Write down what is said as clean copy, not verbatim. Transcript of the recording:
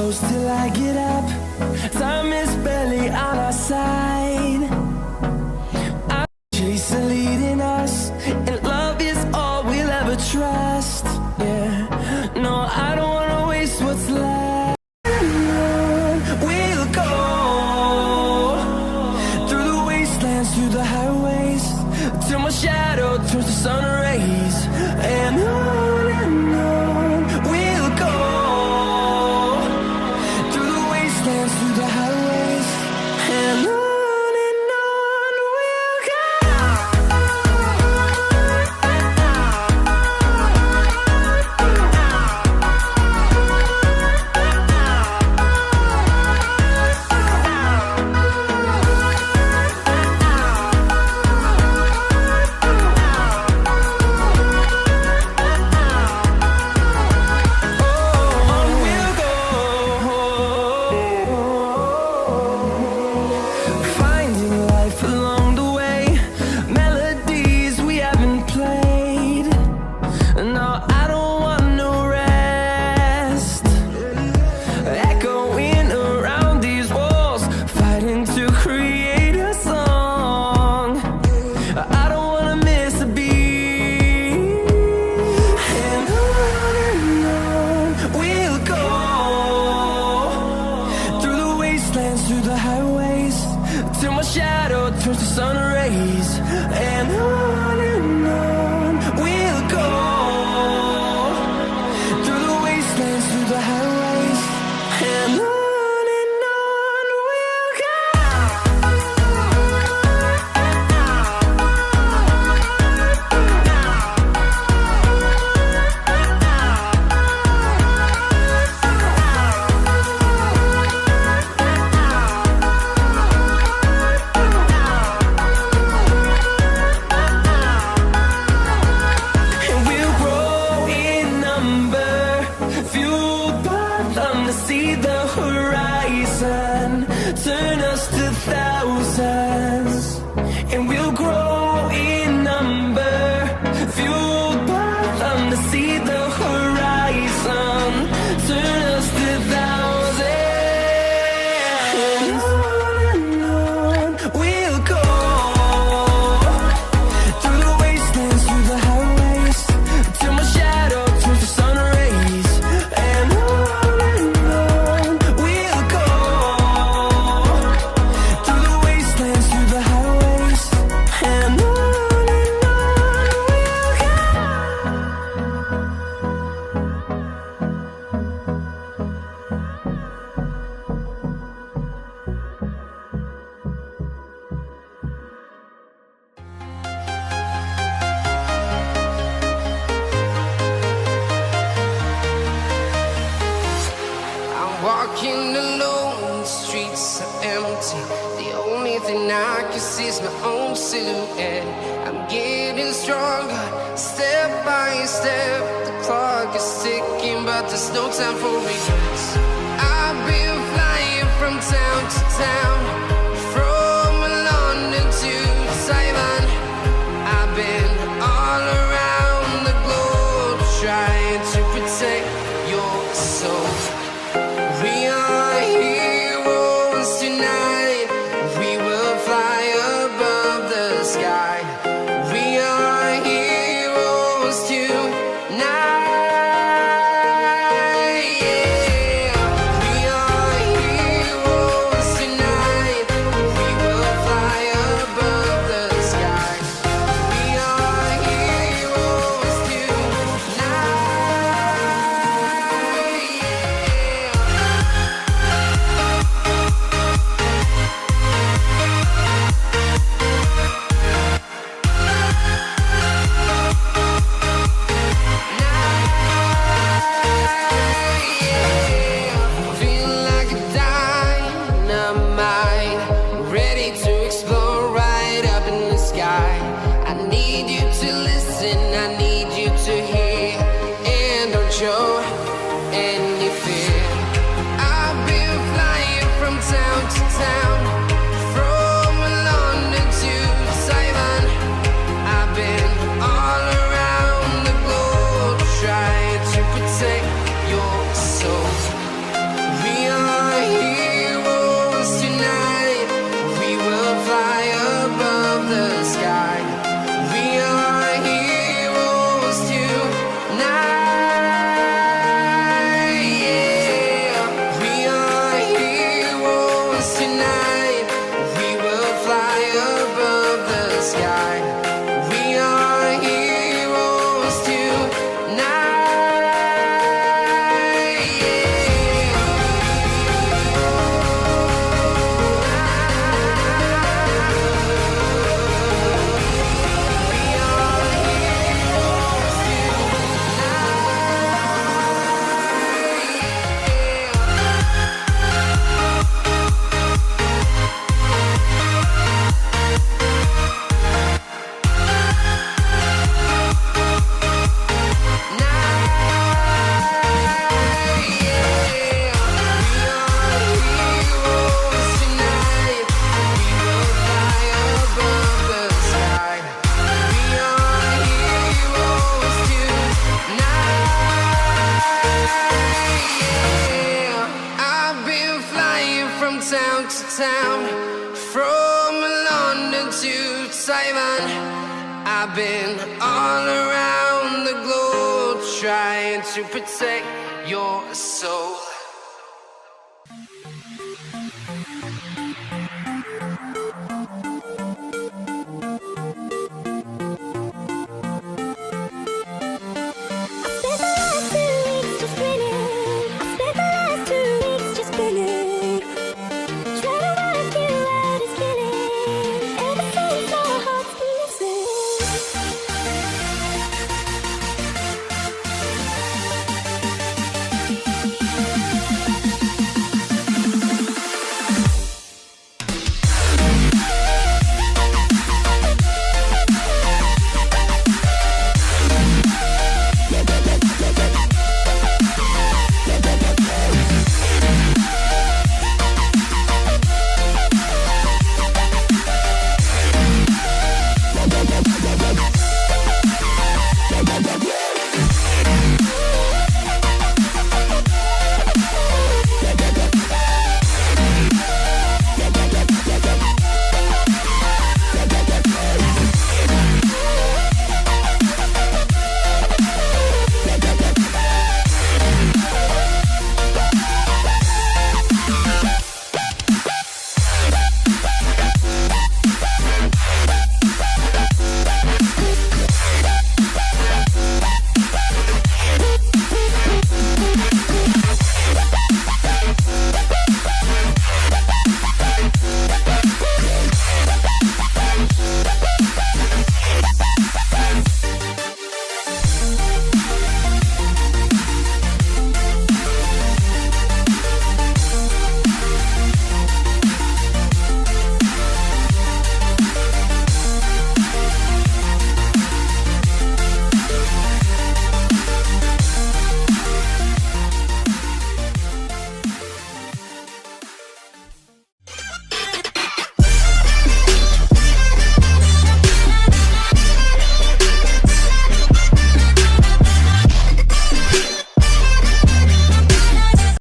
close till I get up. Time is barely on our side. I'm chasing leading us, and love is all we'll ever trust. Yeah, no, I don't wanna waste what's left. We'll go through the wastelands, through the highways, till my shadow turns to sun rays. And on we'll go through the wastelands, through the highways, and on we'll go. Through the highways, till my shadow turns to sun rays. And on we'll go through the wastelands, through the highways, and on we'll go. See the horizon turn us to thousands, and we'll grow in number, fueled by them to see the horizon turn us to thousands. And on we'll go through the wastelands, through the highways, till my shadow turns to sun rays. And walking alone, the streets are empty. The only thing I can see is my own silhouette. I'm getting stronger, step by step. The clock is ticking, but there's no time for regrets. I've been flying from town to town, from London to Taiwan. I've been all around the globe, trying to protect your soul. We are heroes tonight. We will fly above the sky. We are heroes tonight. Yeah. We are heroes tonight. sound. From London to Taiwan, I've been all around the globe trying to protect your soul.